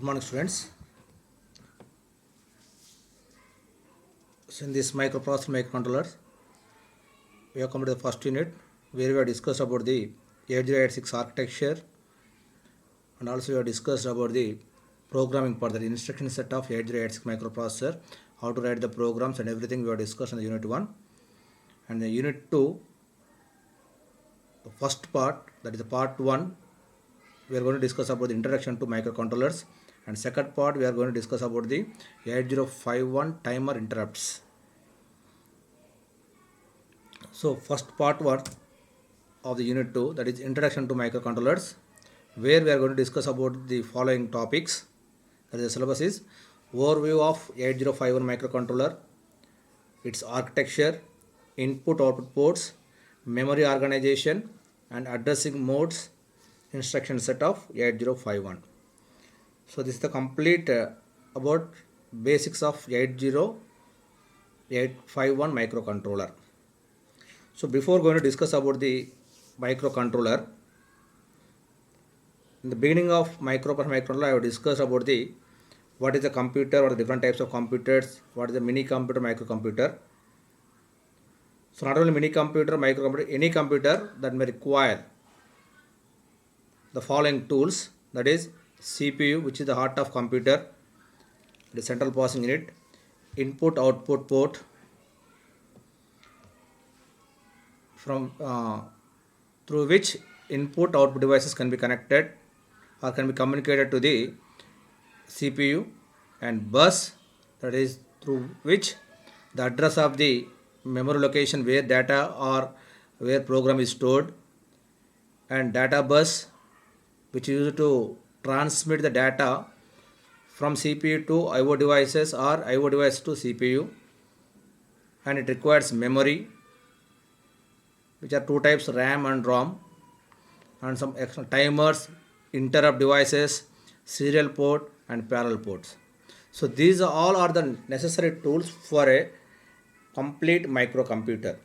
Good morning, students. So in this microprocessor microcontrollers, we have come to the first unit where we have discussed about the 8086 architecture, and also we have discussed about the programming for the instruction set of 8086 microprocessor, how to write the programs and everything we have discussed in the unit 1. And the unit 2, the first part, that is the part 1, we are going to discuss about the introduction to microcontrollers, and second part we are going to discuss about the 8051 timer interrupts. So first part 1 of the unit 2, that is introduction to microcontrollers, where we are going to discuss about the following topics. That is the syllabus is overview of 8051 microcontroller, its architecture, input output ports, memory organization and addressing modes, instruction set of 8051. So this is the complete about basics of 8051 microcontroller. So before going to discuss about the microcontroller, in the beginning of microcontroller I have discussed about the what is the computer, what are the different types of computers, what is the mini computer, microcomputer. So not only mini computer, microcomputer, any computer that may require the following tools, that is CPU, which is the heart of computer, the central processing unit, input output port, from through which input output devices can be connected or can be communicated to the CPU, and bus, that is through which the address of the memory location where data or where program is stored, and data bus, which is used to transmit the data from CPU to IO devices or IO device to CPU, and it requires memory, which are two types, RAM and ROM, and some extra timers, interrupt devices, serial port and parallel ports. So these all are the necessary tools for a complete microcomputer.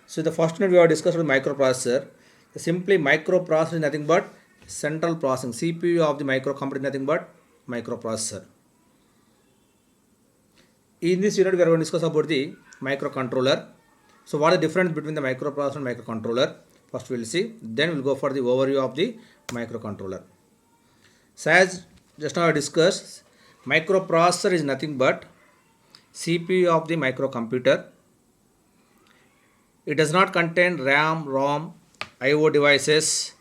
So the first unit we have discussed with microprocessor. Simply microprocessor is nothing but central processing. CPU of the microcomputer is nothing but microprocessor. In this unit we are going to discuss about the microcontroller. So what is the difference between the microprocessor and microcontroller? First we will see, then we will go for the overview of the microcontroller. So as just now I discussed, microprocessor is nothing but CPU of the microcomputer. It does not contain RAM, ROM, IO devices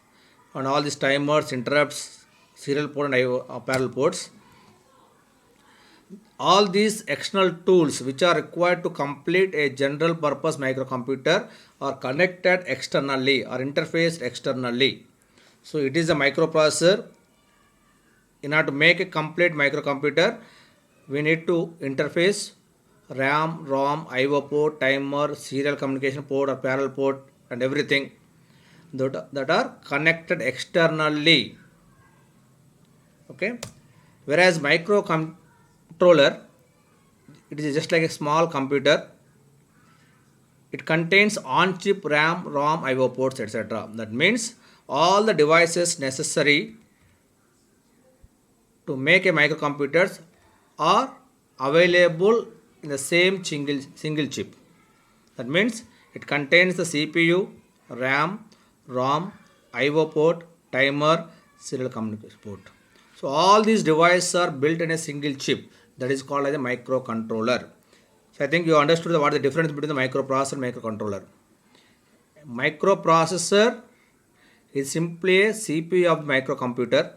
and all these timers, interrupts, serial port and IO parallel ports. All these external tools which are required to complete a general purpose microcomputer are connected externally or interfaced externally. So it is a microprocessor. In order to make a complete microcomputer, we need to interface RAM, ROM, IO port, timer, serial communication port or parallel port and everything that are connected externally. Okay. Whereas microcontroller, it is just like a small computer. It contains on-chip RAM, ROM, IO ports, etc. That means all the devices necessary to make a microcomputer are available in the same single chip. That means it contains the CPU, RAM, ROM, IO port, timer, serial communication port. So all these devices are built in a single chip. That is called as a microcontroller. So I think you understood what the difference between the microprocessor and microcontroller. Microprocessor is simply a CPU of the microcomputer,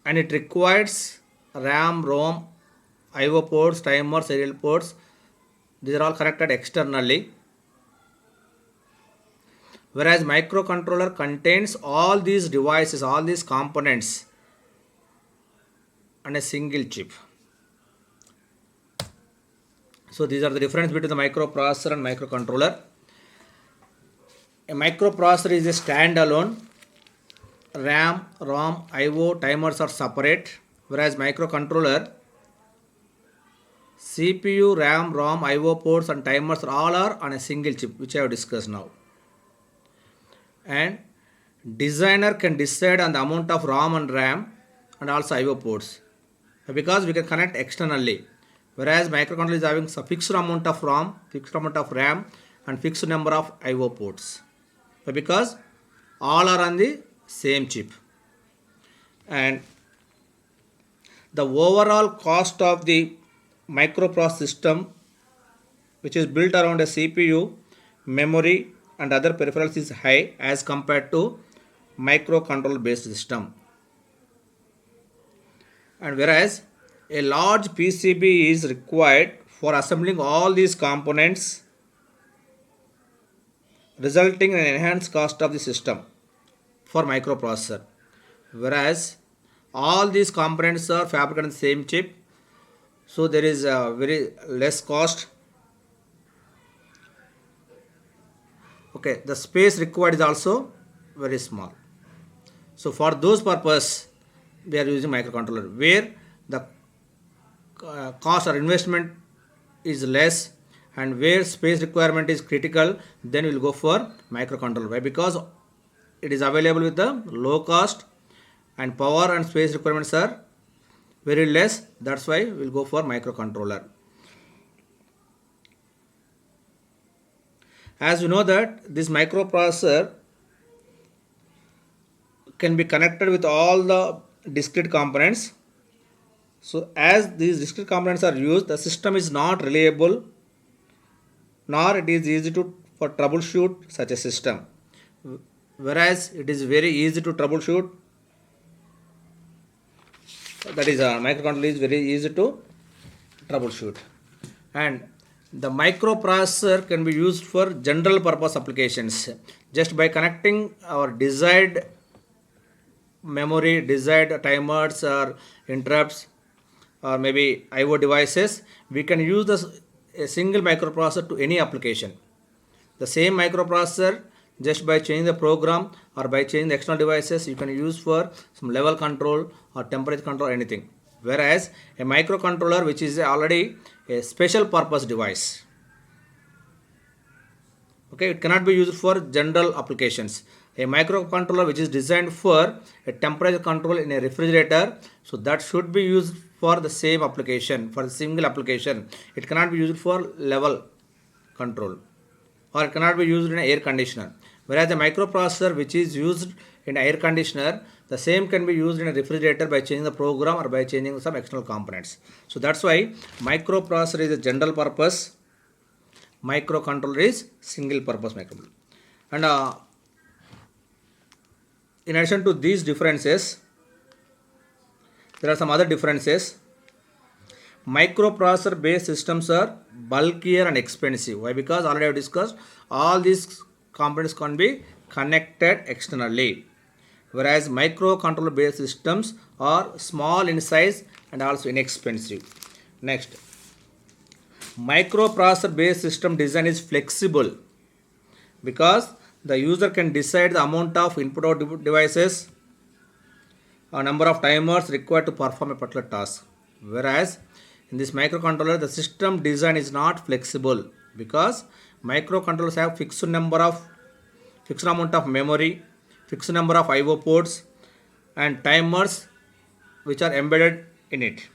and it requires RAM, ROM, IO ports, timers, serial ports. These are all connected externally. Whereas microcontroller contains all these devices, all these components on a single chip. So these are the difference between the microprocessor and microcontroller. A microprocessor is a standalone. RAM, ROM, IO, timers are separate. Whereas microcontroller, CPU, RAM, ROM, IO ports and timers all are on a single chip, which I have discussed now. And designer can decide on the amount of ROM and RAM and also IO ports because we can connect externally. Whereas microcontroller is having a fixed amount of ROM, fixed amount of RAM, and fixed number of IO ports. Because all are on the same chip. And the overall cost of the microprocessor system, which is built around a CPU, memory, and other peripherals, is high as compared to microcontroller based system. And whereas a large PCB is required for assembling all these components, resulting in an enhanced cost of the system for microprocessor. Whereas all these components are fabricated on the same chip, so there is a very less cost. Okay, the space required is also very small. So for those purpose, we are using microcontroller where the cost or investment is less and where space requirement is critical, then we will go for microcontroller. Why? Because it is available with the low cost and power and space requirements are very less. That's why we'll go for microcontroller. As you know that this microprocessor can be connected with all the discrete components. So as these discrete components are used, the system is not reliable nor it is easy to for troubleshoot such a system. Whereas it is very easy to troubleshoot, that is microcontroller is very easy to troubleshoot. And the microprocessor can be used for general purpose applications just by connecting our desired memory, desired timers or interrupts or maybe IO devices. We can use a single microprocessor to any application. The same microprocessor, just by changing the program or by changing the external devices, you can use for some level control or temperature control, anything. Whereas a microcontroller, which is already a special purpose device, okay, it cannot be used for general applications. A microcontroller which is designed for a temperature control in a refrigerator, so that should be used for the same application, for the single application. It cannot be used for level control or it cannot be used in an air conditioner. Whereas the microprocessor which is used in air conditioner, the same can be used in a refrigerator by changing the program or by changing some external components. So that's why microprocessor is a general purpose, microcontroller is single purpose microcontroller. And in addition to these differences, there are some other differences. Microprocessor based systems are bulkier and expensive. Why? Because already I have discussed all these components can be connected externally. Whereas microcontroller based systems are small in size and also inexpensive. Next, microprocessor based system design is flexible because the user can decide the amount of input out devices or number of timers required to perform a particular task. Whereas in this microcontroller, the system design is not flexible because microcontrollers have fixed amount of memory, fixed number of IO ports and timers which are embedded in it.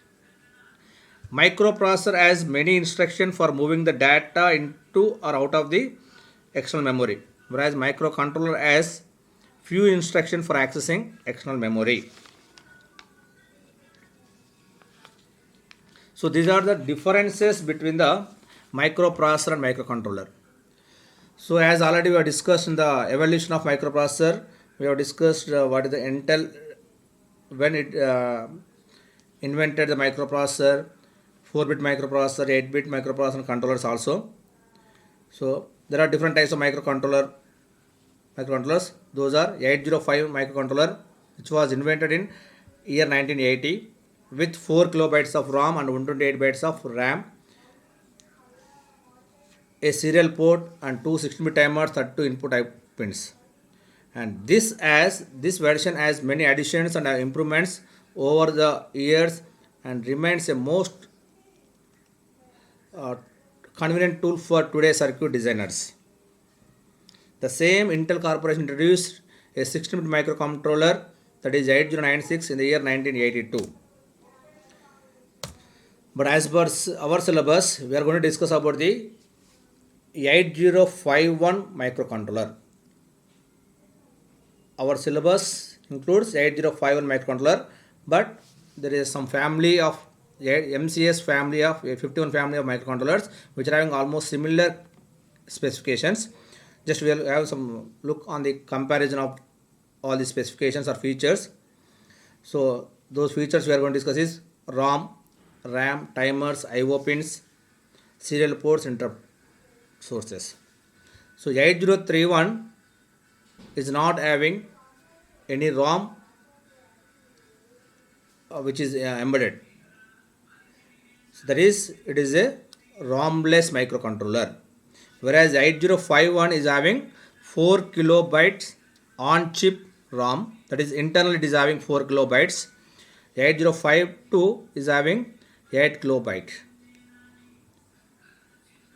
Microprocessor has many instructions for moving the data into or out of the external memory, whereas microcontroller has few instructions for accessing external memory. So these are the differences between the microprocessor and microcontroller. So as already we have discussed in the evolution of microprocessor, we have discussed what is the Intel when it invented the microprocessor, 4-bit microprocessor, 8-bit microprocessor and controllers also. So there are different types of microcontrollers. Those are 805 microcontroller, which was invented in year 1980 with 4 kilobytes of ROM and 128 bytes of RAM, a serial port and two 16-bit timers, 32 input pins. And this version has many additions and improvements over the years and remains a most convenient tool for today's circuit designers. The same Intel Corporation introduced a 16-bit microcontroller, that is 8096 in the year 1982. But as per our syllabus, we are going to discuss about the 8051 microcontroller. Our syllabus includes 8051 microcontroller, but there is some family of MCS family of 51 family of microcontrollers which are having almost similar specifications. Just we will have some look on the comparison of all the specifications or features. So those features we are going to discuss is ROM, RAM, timers, IO pins, serial ports, interrupt sources. So 8031 is not having any ROM which is embedded. So that is, it is a ROM-less microcontroller. Whereas 8051 is having 4 kilobytes on chip ROM, that is internally it is having 4 kilobytes. 8052 is having 8 kilobyte.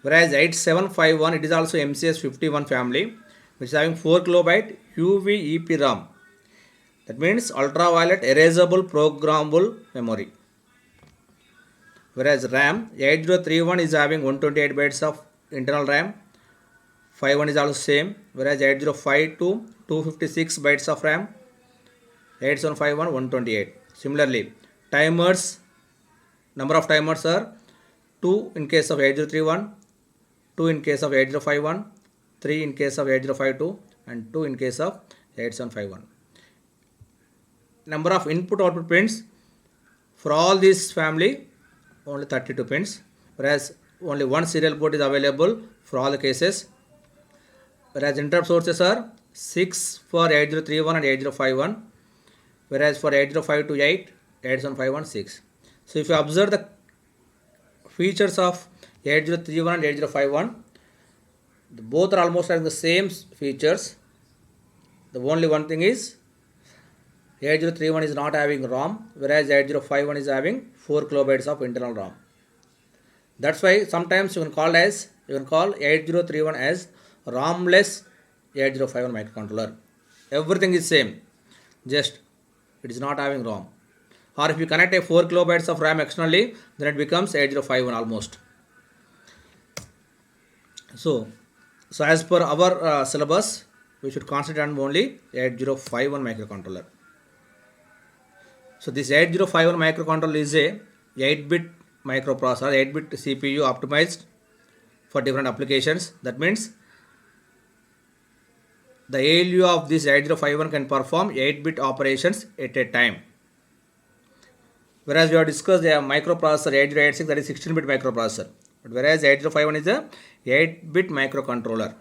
Whereas 8751 it is also MCS 51 family which is having 4 kilobyte UV EPROM. That means ultraviolet erasable programmable memory. Whereas RAM 8031 is having 128 bytes of internal RAM. 51 is also same. Whereas 8052 256 bytes of RAM. 8751 128. Similarly, timers, number of timers are 2 in case of 8031, 2 in case of 8051, 3 in case of 8052 and 2 in case of 8751. Number of input output pins for all this family only 32 pins, whereas only one serial port is available for all the cases. Whereas interrupt sources are 6 for 8031 and 8051, whereas for 8052 8, 8751 6. So if you observe the features of 8031 and 8051, both are almost having the same features. The only one thing is 8031 is not having ROM, whereas 8051 is having 4 kilobytes of internal ROM. That's why sometimes you can call 8031 as ROM-less 8051 microcontroller. Everything is same, just it is not having ROM. Or if you connect a 4 kilobytes of RAM externally, then it becomes 8051 almost. So as per our syllabus, we should concentrate on only 8051 microcontroller. So this 8051 microcontroller is a 8-bit microprocessor, 8-bit CPU optimized for different applications. That means the ALU of this 8051 can perform 8-bit operations at a time. Whereas we have discussed the microprocessor 8086, that is 16-bit microprocessor. But whereas 8051 is a 8-bit microcontroller.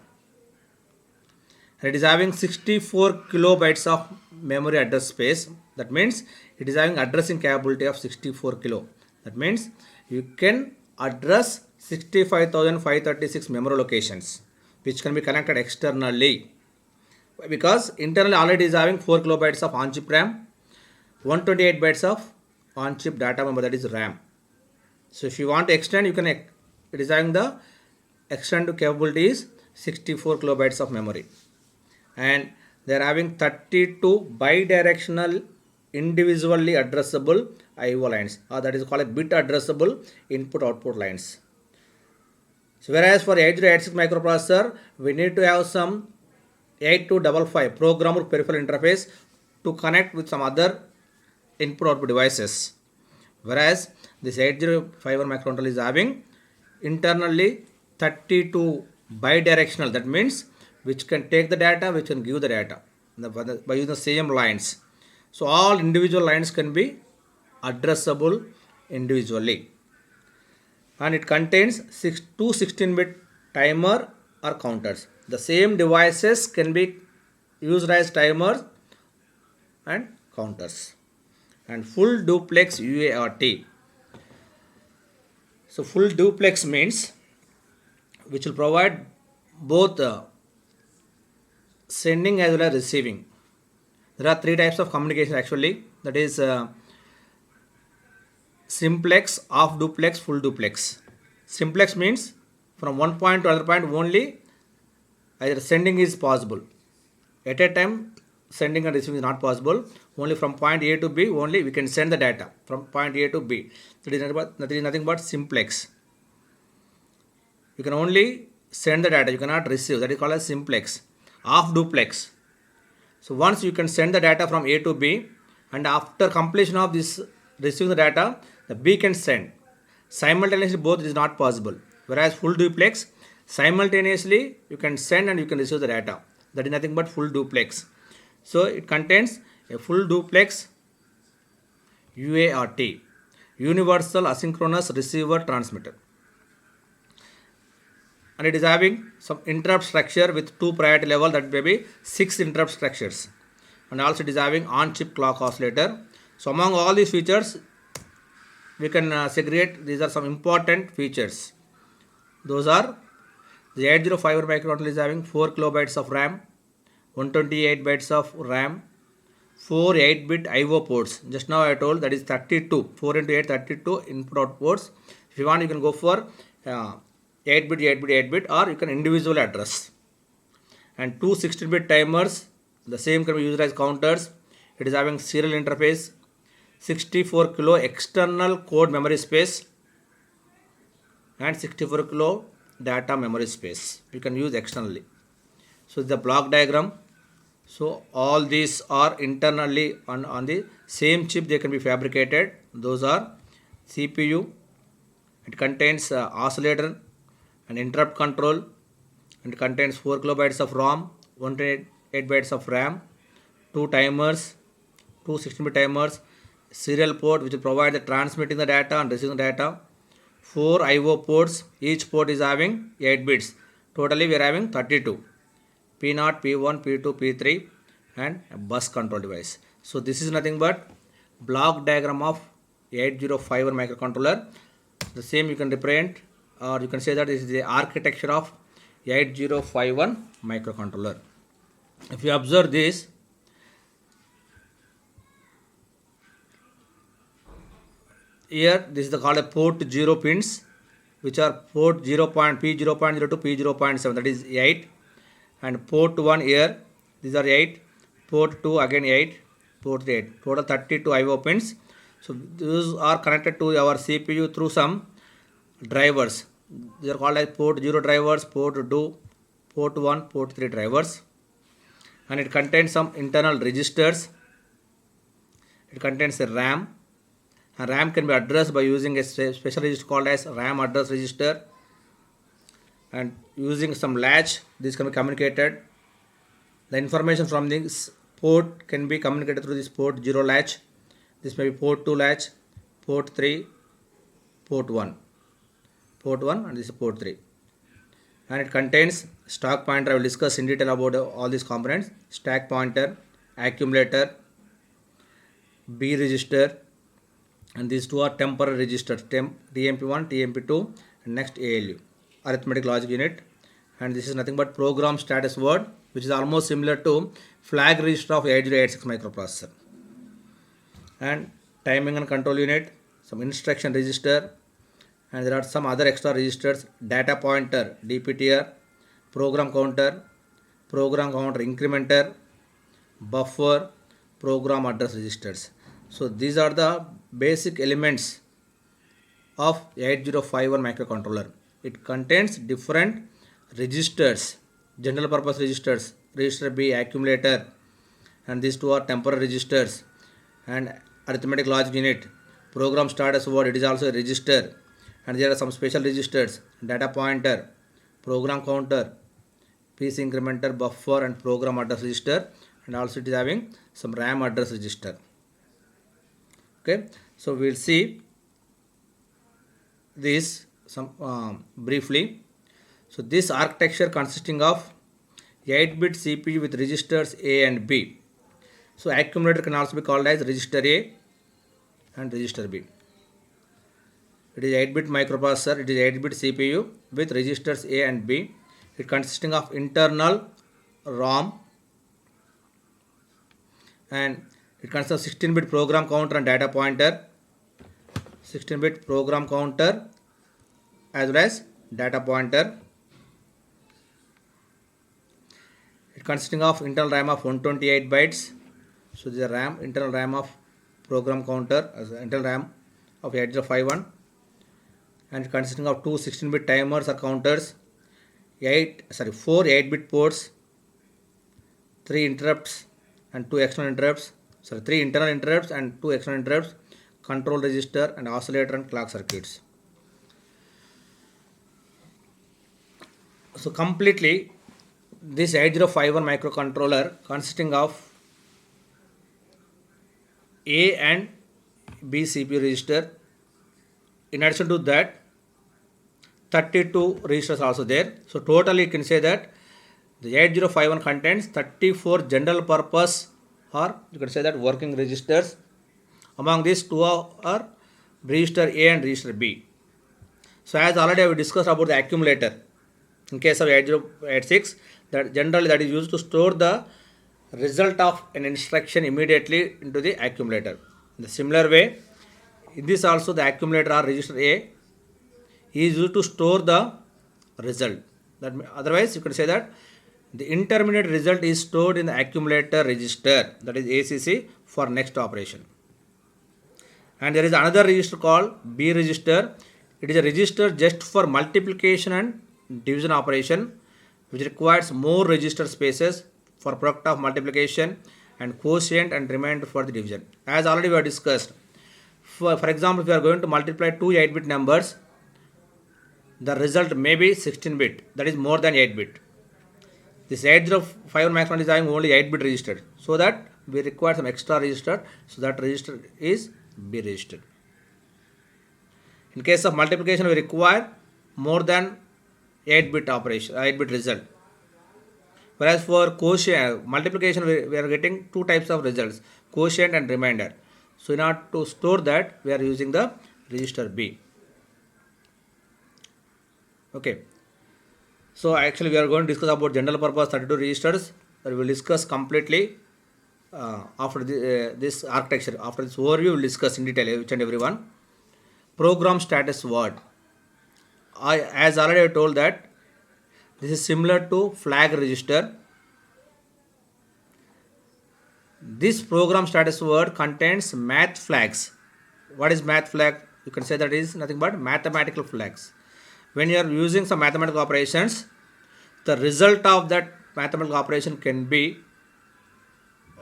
And it is having 64 kilobytes of memory address space. That means it is having addressing capability of 64 kilo. That means you can address 65,536 memory locations which can be connected externally. Because internally already is having 4 kilobytes of on-chip RAM, 128 bytes of on-chip data memory, that is RAM. So if you want to extend, you can, it is having the extend capability is 64 kilobytes of memory. And they are having 32 bidirectional individually addressable IO lines, or that is called a bit addressable input output lines. So whereas for 8086 microprocessor, we need to have some 8255 programmable peripheral interface to connect with some other input output devices. Whereas this 8051 microcontroller is having internally 32 bidirectional, that means which can take the data, which can give the data by using the same lines. So all individual lines can be addressable individually. And it contains two 16-bit timer or counters. The same devices can be used as timers and counters. And full duplex UART. So full duplex means which will provide both sending as well as receiving. There are 3 types of communication actually, that is simplex, half duplex, full duplex. Simplex means from one point to other point only either sending is possible. At a time sending and receiving is not possible. Only from point A to B, only we can send the data from point A to B. That is nothing but simplex. You can only send the data, you cannot receive. That is called as simplex. Half duplex. So once you can send the data from A to B, and after completion of this receiving the data, the B can send. Simultaneously both is not possible. Whereas full duplex, simultaneously you can send and you can receive the data. That is nothing but full duplex. So it contains a full duplex UART, Universal Asynchronous Receiver Transmitter. And it is having some interrupt structure with 2 priority level, that may be 6 interrupt structures. And also it is having on-chip clock oscillator. So among all these features, we can segregate, these are some important features. Those are, the 8051 microcontroller is having 4 kilobytes of RAM, 128 bytes of RAM, 4 8-bit IO ports. Just now I told that is 32, 4 into 8, 32 input out ports. If you want, you can go for 8-bit, 8-bit, 8-bit, or you can individual address. And 2 16-bit timers, the same can be used as counters. It is having serial interface, 64 kilo external code memory space, and 64 kilo data memory space. You can use externally. So the block diagram. So all these are internally on the same chip, they can be fabricated. Those are CPU. It contains oscillator and interrupt control, and contains 4 kilobytes of ROM, 128 bytes of RAM, 2 timers, 2 16-bit timers, serial port which will provide the transmitting the data and receiving the data, 4 IO ports, each port is having 8 bits. Totally we are having 32. P0, P1, P2, P3, and a bus control device. So this is nothing but block diagram of 8051 microcontroller. The same you can represent, or you can say that this is the architecture of 8051 microcontroller. If you observe this, here this is called a port 0 pins, which are port 0. P0.0 to P0.7, that is 8, and port 1 here, these are 8, port 2 again 8, port 8, total 32 IO pins. So these are connected to our CPU through some drivers. These are called as port 0 drivers, port 2, port 1, port 3 drivers. And it contains some internal registers. It contains a RAM. And RAM can be addressed by using a special register called as RAM address register. And using some latch, this can be communicated. The information from this port can be communicated through this port 0 latch. This may be port 2 latch, port 3, port 1. Port 1 and this is port 3. And it contains stack pointer. I will discuss in detail about all these components. Stack pointer, accumulator, B register, and these two are temporary registers, TMP1, TMP2, and next ALU, arithmetic logic unit. And this is nothing but program status word, which is almost similar to flag register of 8086 microprocessor. And timing and control unit, some instruction register, and there are some other extra registers, data pointer, DPTR, program counter incrementer, buffer, program address registers. So these are the basic elements of 8051 microcontroller. It contains different registers, general purpose registers, register B, accumulator, and these two are temporary registers, and arithmetic logic unit, program status word, it is also a register, and there are some special registers, data pointer, program counter, PC incrementer, buffer, and program address register, and also it is having some RAM address register. Okay, so we will see this some briefly. So this architecture consisting of 8-bit CPU with registers A and B. So accumulator can also be called as register A and register B. It is 8-bit microprocessor. It is 8-bit CPU with registers A and B. It consisting of internal ROM, and it consists of 16-bit program counter and data pointer, 16-bit program counter as well as data pointer. It consisting of internal RAM of 128 bytes. So this is the RAM, internal RAM of program counter as internal RAM of 8051, and consisting of two 16-bit timers or counters, 4 8-bit ports, 3 interrupts and 2 external interrupts, 3 internal interrupts and 2 external interrupts, control register and oscillator and clock circuits. So completely this 8051 microcontroller consisting of A and B CPU register. In addition to that, 32 registers also there. So totally you can say that the 8051 contains 34 general purpose, or you can say that working registers. Among these, two are register A and register B. So as already I have discussed about the accumulator. In case of 8086, that generally that is used to store the result of an instruction immediately into the accumulator. In the similar way, in this also the accumulator or register A is used to store the result. That otherwise you can say that the intermediate result is stored in the accumulator register, that is ACC, for next operation. And there is another register called B register. It is a register just for multiplication and division operation, which requires more register spaces for product of multiplication and quotient and remainder for the division. As already we have discussed, for example, if you are going to multiply two 8-bit numbers, the result may be 16-bit, that is more than 8-bit. This 8051 microcontroller is having only 8-bit register, so that we require some extra register, so that register is B register. In case of multiplication, we require more than 8-bit operation, 8-bit result. Whereas for quotient multiplication, we are getting two types of results, quotient and remainder. So in order to store that, we are using the register B. Okay. So actually we are going to discuss about general purpose 32 registers that we will discuss completely after this architecture. After this overview, we will discuss in detail each and every one. Program status word. As already I told that this is similar to flag register. This program status word contains math flags. What is math flag? You can say that is nothing but mathematical flags. When you are using some mathematical operations, the result of that mathematical operation can be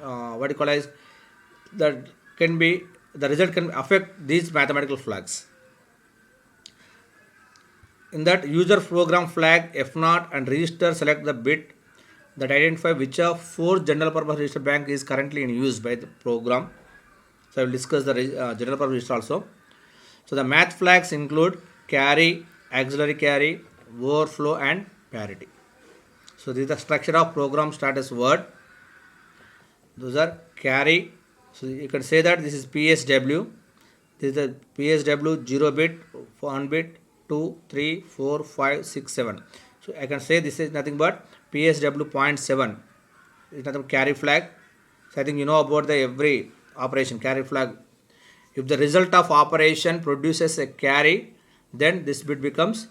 the result can affect these mathematical flags. In that, user program flag F0 and register select the bit that identify which of 4 general purpose register bank is currently in use by the program. So I will discuss the general purpose register also. So the math flags include carry, auxiliary carry, overflow and parity. So this is the structure of program status word. Those are carry. So you can say that this is PSW. This is the PSW 0 bit, 1 bit, 2, 3, 4, 5, 6, 7. So I can say this is nothing but PSW 0.7. It's nothing but carry flag. So I think you know about the every operation carry flag. If the result of operation produces a carry, then this bit becomes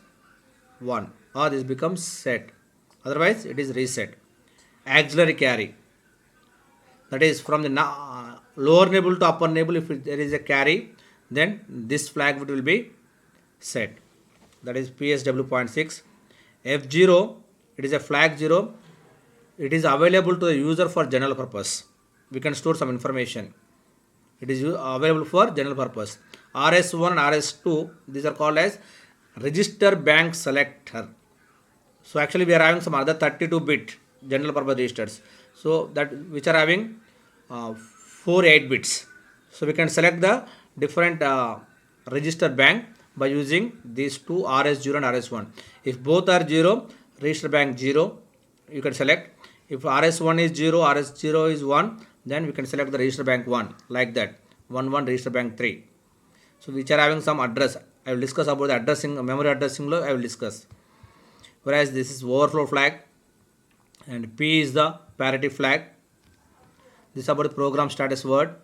1 or this becomes set. Otherwise it is reset. Auxiliary carry. That is from the lower nibble to upper nibble. If there is a carry, then this flag will be set. That is PSW 0.6. F0, it is a flag 0. It is available to the user for general purpose. We can store some information. It is available for general purpose. RS1 and RS2, these are called as register bank selector. So actually we are having some other 32-bit general purpose registers. So that which are having 4 8-bits. So we can select the different register bank by using these two RS0 and RS1. If both are 0, register bank 0, you can select. If RS1 is 0, RS0 is 1, then we can select the register bank 1, like that. 1 1 register bank 3. So which are having some address. I will discuss about the addressing, memory addressing law I will discuss. Whereas this is overflow flag and P is the parity flag. This is about the program status word.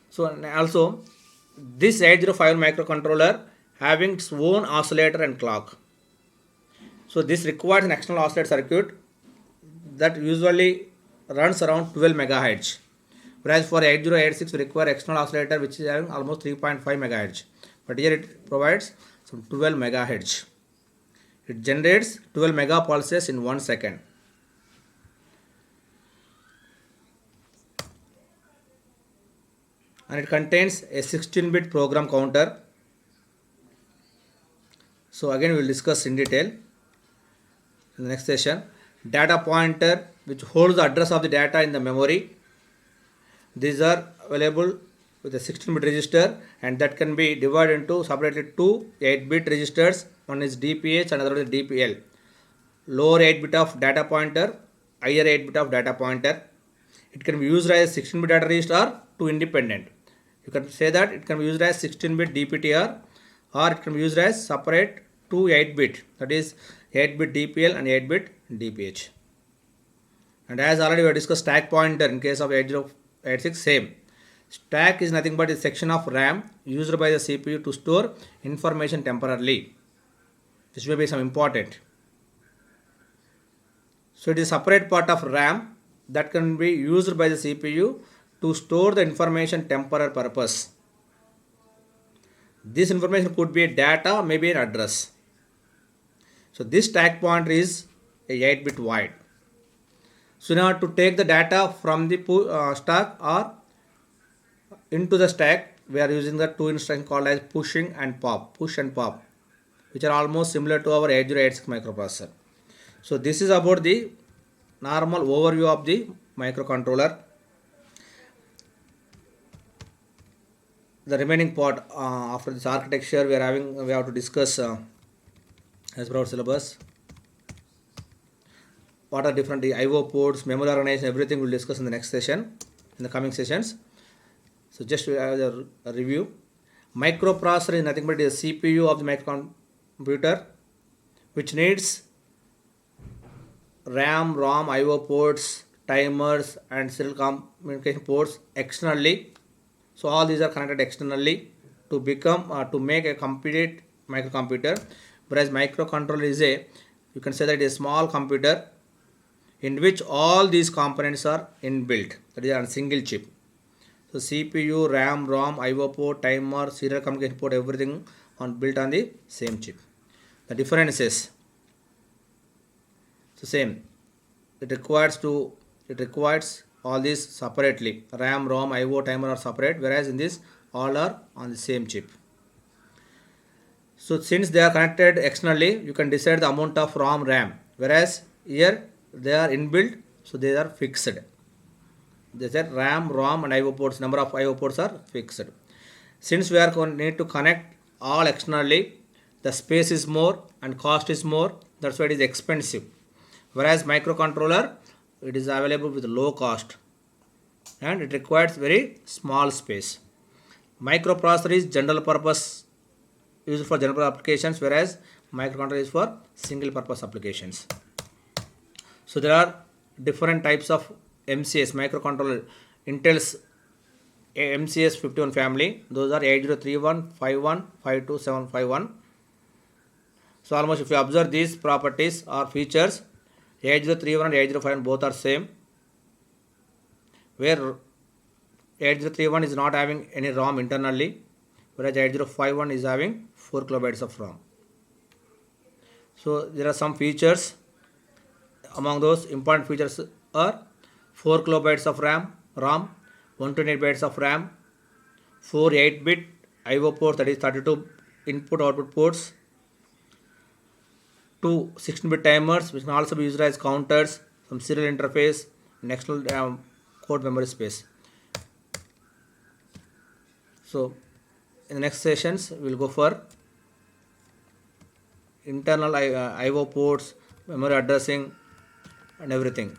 So also this 8051 microcontroller having its own oscillator and clock. So this requires an external oscillator circuit that usually runs around 12 megahertz. Whereas for 8086 we require external oscillator which is having almost 3.5 megahertz. But here it provides some 12 megahertz. It generates 12 mega pulses in 1 second. And it contains a 16-bit program counter. So again we will discuss in detail in the next session. Data pointer which holds the address of the data in the memory. These are available with a 16-bit register, and that can be divided into separated two 8-bit registers. One is DPH and another is DPL. Lower 8-bit of data pointer, higher 8-bit of data pointer. It can be used as 16-bit data register or two independent. You can say that it can be used as 16-bit DPTR, or it can be used as separate two 8-bit, that is 8-bit DPL and 8-bit DPH. And as already we have discussed, stack pointer in case of 8086, same. Stack is nothing but a section of RAM used by the CPU to store information temporarily. This may be some important. So it is a separate part of RAM that can be used by the CPU to store the information temporary purpose. This information could be a data, maybe an address. So this stack pointer is a 8-bit wide. So in order to take the data from the stack or into the stack, we are using the two instructions called as push and pop, which are almost similar to our 8086 microprocessor. So this is about the normal overview of the microcontroller. The remaining part after this architecture we have to discuss as per our syllabus. What are different I/O ports, memory organization, everything we'll discuss in the next session, in the coming sessions. So just to have a review. Microprocessor is nothing but the CPU of the microcomputer, which needs RAM, ROM, I/O ports, timers and serial communication ports externally. So all these are connected externally to make a complete microcomputer. Whereas microcontroller is you can say that it is a small computer in which all these components are inbuilt, that is on single chip. So CPU, RAM, ROM, I/O port, timer, serial communication port, everything built on the same chip. The difference is the same. It requires all these separately. RAM, ROM, I/O, timer are separate, whereas in this all are on the same chip. So since they are connected externally, you can decide the amount of ROM, RAM, whereas here they are inbuilt, so they are fixed. They said RAM, ROM and I/O ports, number of I/O ports are fixed. Since we are need to connect all externally, the space is more and cost is more, that's why it is expensive. Whereas microcontroller, it is available with low cost and it requires very small space. Microprocessor is general purpose, used for general applications, whereas microcontroller is for single purpose applications. So there are different types of MCS microcontroller. Intel's MCS 51 family, those are 8031, 51, 52, 751. So almost if you observe these properties or features, 8031 and 8051 both are same, where 8031 is not having any ROM internally, whereas 8051 is having 4 kilobytes of ROM. So there are some features. Among those important features are 4 kilobytes of ROM, 128 bytes of RAM, 4 8-bit I/O ports, that is 32 input output ports, 2 16-bit timers which can also be used as counters, some serial interface, and external code memory space. So in the next sessions we will go for internal I/O ports, memory addressing and everything.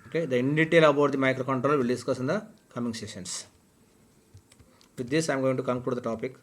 Okay, the in detail about the microcontroller we will discuss in the coming sessions. With this I am going to conclude the topic.